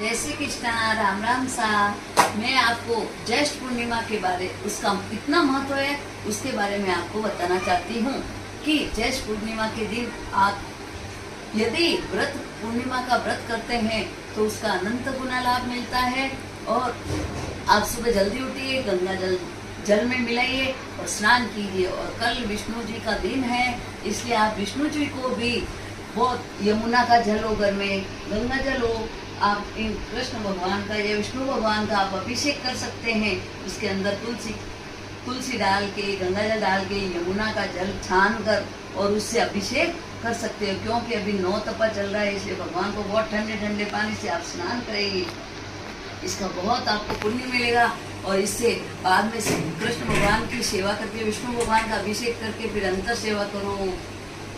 जय श्री कृष्णा। राम राम सा। मैं आपको ज्येष्ठ पूर्णिमा के बारे उसका इतना महत्व है उसके बारे में आपको बताना चाहती हूँ कि ज्येष्ठ पूर्णिमा के दिन आप यदि व्रत पूर्णिमा का व्रत करते हैं तो उसका अनंत गुना लाभ मिलता है। और आप सुबह जल्दी उठिए, गंगा जल में मिलाइए और स्नान कीजिए। और कल विष्णु जी का दिन है, इसलिए आप विष्णु जी को भी बहुत यमुना का जल हो, घर में गंगा जल हो, आप इन कृष्ण भगवान का या विष्णु भगवान का आप अभिषेक कर सकते हैं। उसके अंदर तुलसी डाल के, गंगा जल डाल के, यमुना का जल छान कर और उससे अभिषेक कर सकते हो। क्योंकि अभी 9 तपा चल रहा है, इसलिए भगवान को बहुत ठंडे ठंडे पानी से आप स्नान करेंगे, इसका बहुत आपको पुण्य मिलेगा। और इससे बाद में से कृष्ण भगवान की सेवा करके, विष्णु भगवान का अभिषेक करके फिर अंतर सेवा करो,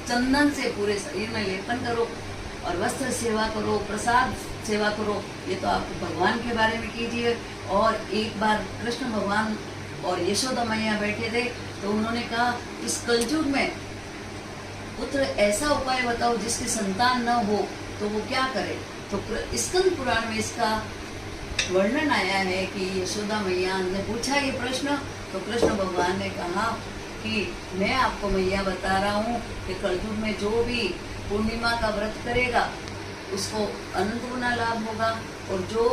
चंदन से पूरे शरीर में लेपन करो और वस्त्र सेवा करो, प्रसाद सेवा करो। ये तो आप भगवान के बारे में कीजिए। और एक बार कृष्ण भगवान और यशोदा मैया बैठे थे तो उन्होंने कहा, इस कलयुग में पुत्र ऐसा उपाय बताओ जिसकी संतान न हो तो वो क्या करे। तो स्कंद पुराण में इसका वर्णन आया है कि यशोदा मैया ने पूछा ये प्रश्न, तो कृष्ण भगवान ने कहा कि मैं आपको मैया बता रहा हूँ कि कलयुग में जो भी पूर्णिमा का व्रत करेगा उसको अनंत गुना लाभ होगा। और जो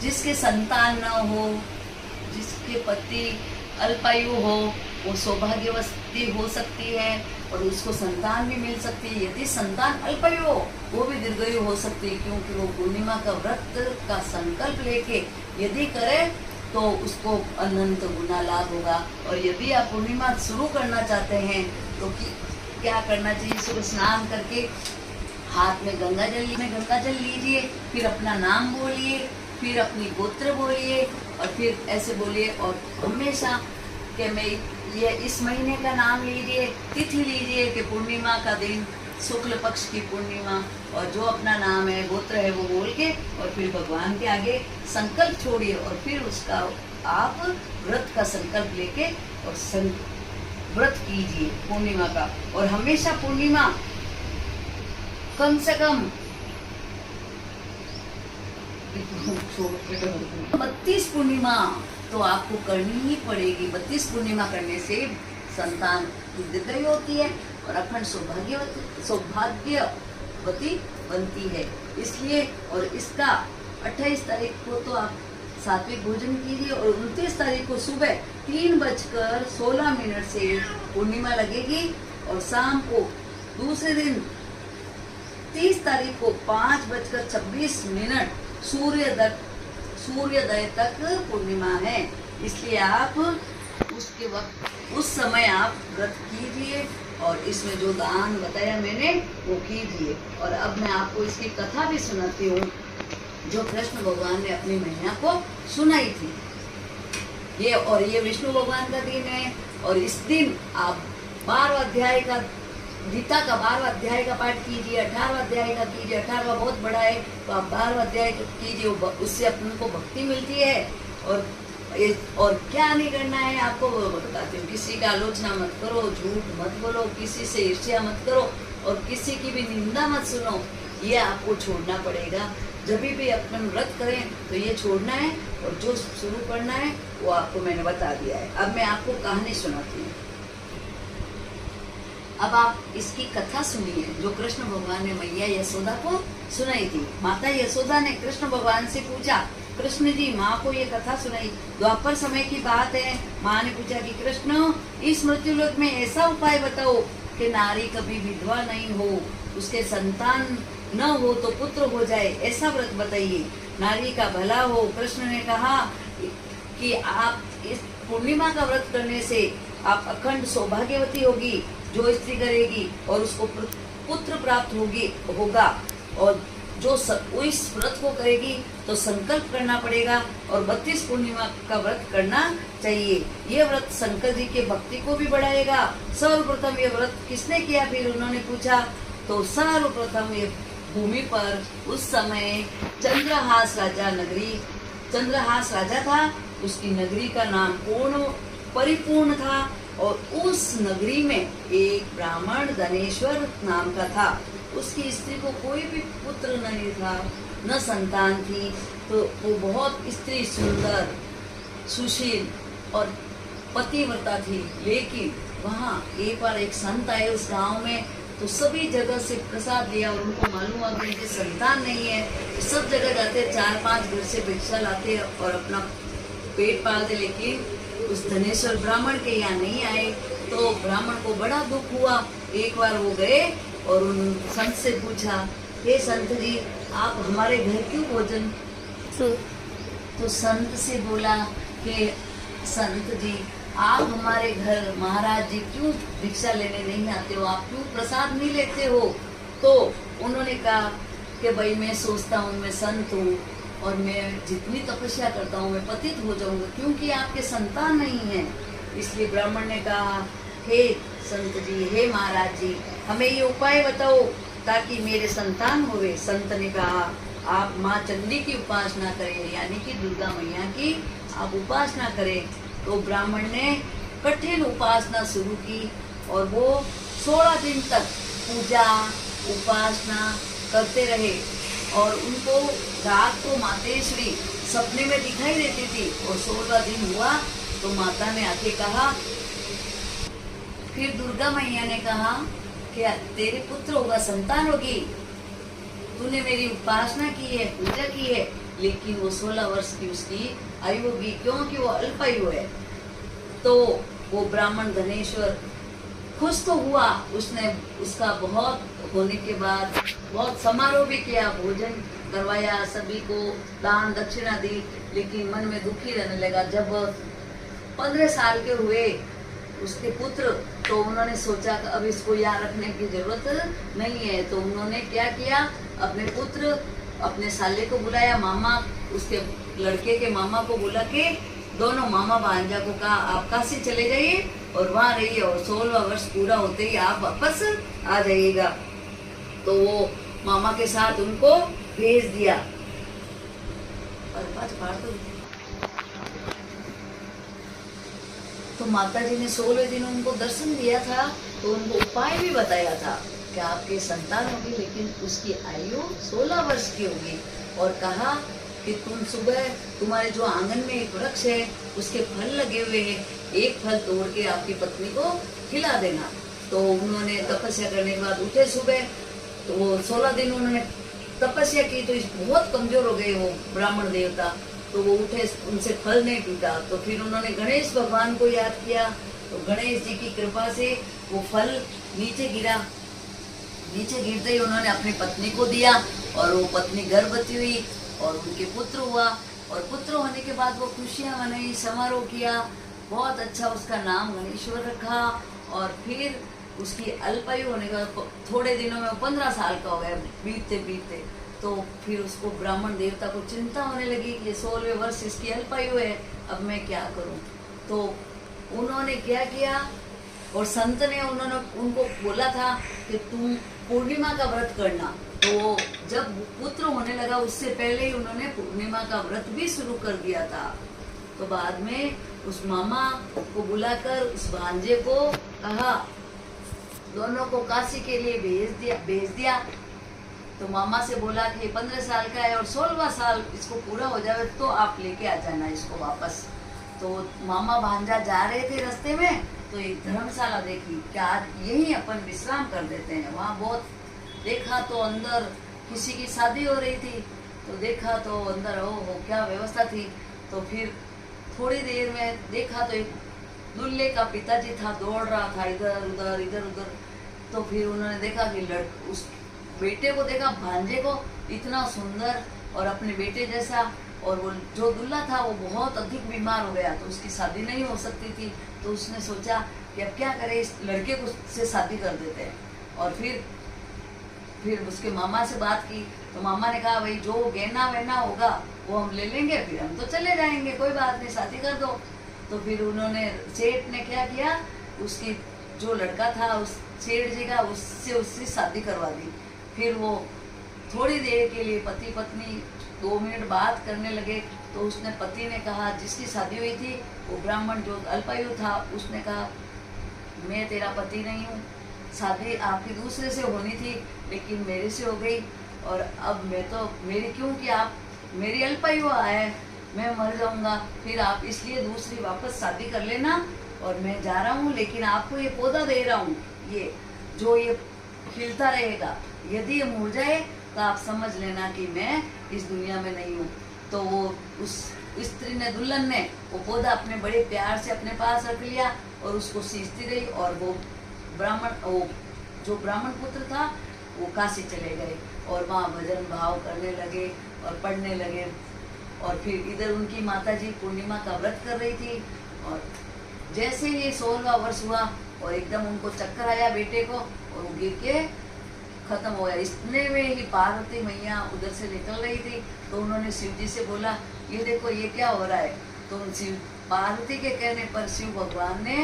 जिसके संतान न हो, जिसके पति अल्पायु हो, वो सौभाग्यवती हो सकती है और उसको संतान भी मिल सकती है। यदि संतान अल्पायु हो वो भी दीर्घायु हो सकती है, क्योंकि वो पूर्णिमा का व्रत का संकल्प लेके यदि करे तो उसको अनंत गुना लाभ होगा। और यदि आप पूर्णिमा शुरू करना चाहते हैं तो क्या करना चाहिए, सुबह स्नान करके हाथ में गंगा जल लीजिए, फिर अपना नाम बोलिए, फिर अपनी गोत्र बोलिए और फिर ऐसे बोलिए। और हमेशा कि मैं ये इस महीने का नाम लीजिए, तिथि लीजिए कि पूर्णिमा का दिन, शुक्ल पक्ष की पूर्णिमा, और जो अपना नाम है, गोत्र है, वो बोल के और फिर भगवान के आगे संकल्प छोड़िए और फिर उसका आप व्रत का संकल्प लेके और व्रत कीजिए पूर्णिमा का। और हमेशा पूर्णिमा कम से कम 32 पूर्णिमा तो आपको करनी ही पड़ेगी। 32 पूर्णिमा करने से संतान दीर्घायु होती है और अखंड सौभाग्यवती बनती है। इसलिए और इसका 28 तारीख को तो आप सात्विक भोजन कीजिए और 29 तारीख को सुबह 3:16 से पूर्णिमा लगेगी और शाम को दूसरे दिन 30 तारीख को 5:26 सूर्योदय तक पूर्णिमा है। इसलिए आप उसके वक्त उस समय आप व्रत कीजिए और इसमें जो दान बताया मैंने वो कीजिए। और अब मैं आपको इसकी कथा भी सुनाती हूँ जो कृष्ण भगवान ने अपनी मैया को सुनाई थी। ये विष्णु भगवान का दिन है और इस दिन आप 12 अध्याय का गीता का 12वां अध्याय का पाठ कीजिए, 18वां अध्याय का कीजिए। 18वां बहुत बड़ा है तो आप 12वां अध्याय कीजिए, उससे अपन को भक्ति मिलती है। और क्या नहीं करना है आपको वो बताती हूँ। किसी का आलोचना मत करो, झूठ मत बोलो, किसी से ईर्ष्या मत करो और किसी की भी निंदा मत सुनो, ये आपको छोड़ना पड़ेगा। जब भी अपन व्रत करें तो ये छोड़ना है और जो शुरू करना है वो आपको मैंने बता दिया है। अब मैं आपको कहानी सुनाती हूँ। अब आप इसकी कथा सुनिए जो कृष्ण भगवान ने मैया यशोदा को सुनाई थी। माता यशोदा ने कृष्ण भगवान से पूछा, कृष्ण जी माँ को ये कथा सुनाई। द्वापर समय की बात है। माँ ने पूछा कि कृष्ण, इस मृत्युलोक में ऐसा उपाय बताओ कि नारी कभी विधवा नहीं हो, उसके संतान न हो तो पुत्र हो जाए, ऐसा व्रत बताइए, नारी का भला हो। कृष्ण ने कहा कि आप इस पूर्णिमा का व्रत करने से आप अखंड सौभाग्यवती होगी, जो स्त्री करेगी और उसको पुत्र प्राप्त होगा। और जो इस व्रत को करेगी तो संकल्प करना पड़ेगा और 32 पूर्णिमा का व्रत करना चाहिए। ये व्रत शंकर जी के भक्ति को भी बढ़ाएगा। सर्वप्रथम ये व्रत किसने किया, फिर उन्होंने पूछा तो सर्वप्रथम ये भूमि पर उस समय चंद्रहास राजा था। उसकी नगरी का नाम परिपूर्ण था और उस नगरी में एक ब्राह्मण धनेश्वर नाम का था। उसकी स्त्री को कोई भी पुत्र नहीं था न संतान थी, तो वो बहुत स्त्री सुंदर, सुशील और पतिव्रता थी। लेकिन वहाँ एक बार एक संत आए उस गांव में, तो सभी जगह से प्रसाद लिया और उनको मालूम हुआ कि उनके संतान नहीं है। तो सब जगह जाते, 4-5 घर से भिक्षा लाते और अपना पेट पालते, लेकिन उस धनेश्वर ब्राह्मण के यहाँ नहीं आए। तो ब्राह्मण को बड़ा दुख हुआ। एक बार वो गए और उन संत से पूछा, हे संत जी, आप हमारे घर क्यों भोजन? तो संत से बोला कि संत जी, आप हमारे घर महाराज जी क्यों भिक्षा लेने नहीं आते हो, आप क्यों प्रसाद नहीं लेते हो? तो उन्होंने कहा कि भाई मैं सोचता हूँ मैं संत हूँ और मैं जितनी तपस्या करता हूँ मैं पतित हो जाऊंगा, क्योंकि आपके संतान नहीं है। इसलिए ब्राह्मण ने कहा, हे संत जी, हे महाराज जी, हमें ये उपाय बताओ ताकि मेरे संतान होवे। संत ने कहा, आप माँ चंडी की उपासना करें, यानी कि दुर्गा मैया की आप उपासना करें। तो ब्राह्मण ने कठिन उपासना शुरू की और वो 16 दिन तक पूजा उपासना करते रहे। और उनको रात को मातेश्वरी सपने में दिखाई देती थी। और 16 दिन हुआ तो माता ने आके कहा, फिर दुर्गा मैया ने कहा कि तेरे पुत्र होगा, संतान होगी, तूने मेरी उपासना की है, पूजा की है, लेकिन वो 16 वर्ष की उसकी आयु होगी, क्योंकि वो अल्पायु है। तो वो ब्राह्मण धनेश्वर खुश तो हुआ, उसने उसका बहुत होने के बाद बहुत समारोह भी किया, भोजन करवाया, सभी को दान दक्षिणा दी, लेकिन मन में दुखी रहने लगा। जब 15 साल के हुए उसके पुत्र, तो उन्होंने सोचा कि अब इसको यहाँ रखने की जरूरत नहीं है। तो उन्होंने क्या किया, अपने पुत्र अपने साले को बुलाया, मामा उसके लड़के के मामा को बुला के दोनों मामा भांजा को कहा, आप काशी चले जाइए और वहाँ रहिए और 16वां वर्ष पूरा होते ही आप वापस आ जाइएगा। तो वो मामा के साथ उनको भेज दिया। तो माता जी ने 16वें दिन उनको दर्शन दिया था, तो उनको उपाय भी बताया था कि आपके संतान होगी, लेकिन उसकी आयु 16 वर्ष की होगी। और कहा कि तुम सुबह तुम्हारे जो आंगन में एक वृक्ष है उसके फल लगे हुए हैं, एक फल तोड़ के आपकी पत्नी को खिला देना। तो उन्होंने तपस्या करने के बाद उठे सुबह, तो वो 16 दिन उन्होंने तपस्या की, तो बहुत कमजोर हो गए वो ब्राह्मण देवता। तो वो उठे, उनसे फल नहीं टूटा। तो फिर उन्होंने गणेश भगवान को याद किया, तो गणेश जी की कृपा से वो फल नीचे गिरा। नीचे गिरते ही उन्होंने अपनी पत्नी को दिया और वो पत्नी गर्भवती हुई और उनके पुत्र हुआ। और पुत्र होने के बाद वो खुशियाँ मनाई, समारोह किया, बहुत अच्छा उसका नाम गणेश्वर रखा। और फिर उसकी अल्पायु होने के बाद थोड़े दिनों में 15 साल का हो गया, बीतते बीतते। तो फिर उसको ब्राह्मण देवता को चिंता होने लगी कि 16वें वर्ष इसकी अल्पायु है, अब मैं क्या करूं। तो उन्होंने क्या किया, और संत ने उनको बोला था कि तुम पूर्णिमा का व्रत करना। तो जब पुत्र होने लगा उससे पहले ही उन्होंने पूर्णिमा का व्रत भी शुरू कर दिया था। तो बाद में उस मामा को बुलाकर उस भांजे को कहा, दोनों को काशी के लिए भेज दिया। तो मामा से बोला कि 15 साल का है और 16वां साल इसको पूरा हो जाए तो आप लेके आ जाना इसको वापस। तो मामा भांजा जा रहे थे रास्ते में, तो एक धर्मशाला देखी कि आज यही अपन विश्राम कर देते हैं। वहाँ बहुत देखा तो अंदर किसी की शादी हो रही थी, तो देखा तो अंदर हो क्या व्यवस्था थी। तो फिर थोड़ी देर में देखा तो एक दूल्हे का पिताजी था, दौड़ रहा था इधर उधर इधर उधर। तो फिर उन्होंने देखा कि उस बेटे को देखा, भांजे को, इतना सुंदर और अपने बेटे जैसा। और वो जो दूल्हा था वो बहुत अधिक बीमार हो गया, तो उसकी शादी नहीं हो सकती थी। तो उसने सोचा कि अब क्या करें, इस लड़के को से शादी कर देते हैं। और फिर उसके मामा से बात की, तो मामा ने कहा भाई जो गहना वहना होगा वो हम ले लेंगे, फिर हम तो चले जाएंगे, कोई बात नहीं, शादी कर दो। तो फिर उन्होंने, सेठ ने क्या किया, उसकी जो लड़का था उस सेठ जी का, उससे शादी करवा दी। फिर वो थोड़ी देर के लिए पति पत्नी 2 मिनट बात करने लगे। तो उसने, पति ने कहा, जिसकी शादी हुई थी वो ब्राह्मण जो अल्पायु था, उसने कहा मैं तेरा पति नहीं हूँ, शादी आपकी दूसरे से होनी थी लेकिन मेरे से हो गई। और अब मैं तो मेरी, क्योंकि आप मेरी अल्पायु है, मैं मर जाऊंगा, फिर आप इसलिए दूसरी वापस शादी कर लेना और मैं जा रहा हूँ, लेकिन आपको ये पौधा दे रहा हूँ, ये जो ये खिलता रहेगा, यदि ये मुरझाए तो आप समझ लेना कि मैं इस दुनिया में नहीं हूँ। तो वो उस स्त्री ने, दुल्हन ने वो पौधा अपने बड़े प्यार से अपने पास रख लिया और उसको सींचती रही, और वो जो ब्राह्मण पुत्र था वो काशी चले गए और वहाँ भजन भाव करने लगे और पढ़ने लगे। और फिर इधर उनकी माताजी पूर्णिमा का व्रत कर रही थी, और जैसे ये 16वां वर्ष हुआ और एकदम उनको चक्कर आया बेटे को, और वो गिर के खत्म हो गया। इतने में ही पार्वती मैया उधर से निकल रही थी, तो उन्होंने शिव जी से बोला, ये देखो ये क्या हो रहा है। तो शिव पार्वती के कहने पर शिव भगवान ने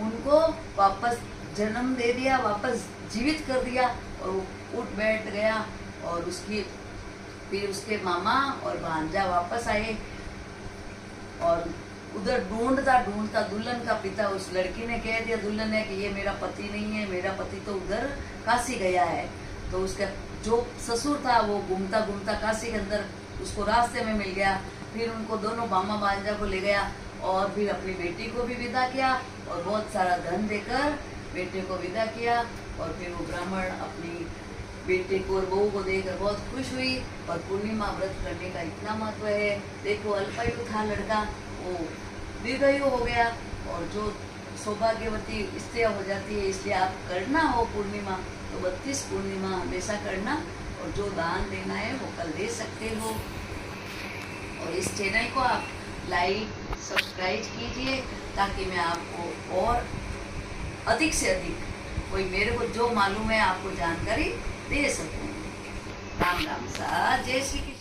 उनको वापस जन्म दे दिया, वापस जीवित कर दिया, और वो उठ बैठ गया। और फिर उसके मामा और भांजा वापस आए, और उधर ढूंढता दुल्हन का पिता, उस लड़की ने कह दिया दुल्हन ने कि ये मेरा पति नहीं है, मेरा पति तो उधर काशी गया है। तो उसका जो ससुर था वो घूमता घूमता काशी के अंदर उसको रास्ते में मिल गया। फिर उनको दोनों मामा भांजा को ले गया और फिर अपनी बेटी को भी विदा किया और बहुत सारा धन देकर बेटे को विदा किया। और फिर वो ब्राह्मण अपनी बेटे को और बहू को देखकर बहुत खुश हुई। और पूर्णिमा व्रत करने का इतना महत्व है। देखो अल्पायु था लड़का, वो दीर्घायु हो गया, और जो सौभाग्यवती स्त्रियाँ हो जाती है, इसलिए आप करना हो पूर्णिमा तो 32 पूर्णिमा हमेशा करना, और जो दान देना है वो कल दे सकते हो। और इस चैनल को आप लाइक सब्सक्राइब कीजिए ताकि मैं आपको और अधिक से अधिक कोई मेरे को जो मालूम है आपको जानकारी दे सकूँ। राम राम सा, जय श्री कृष्ण।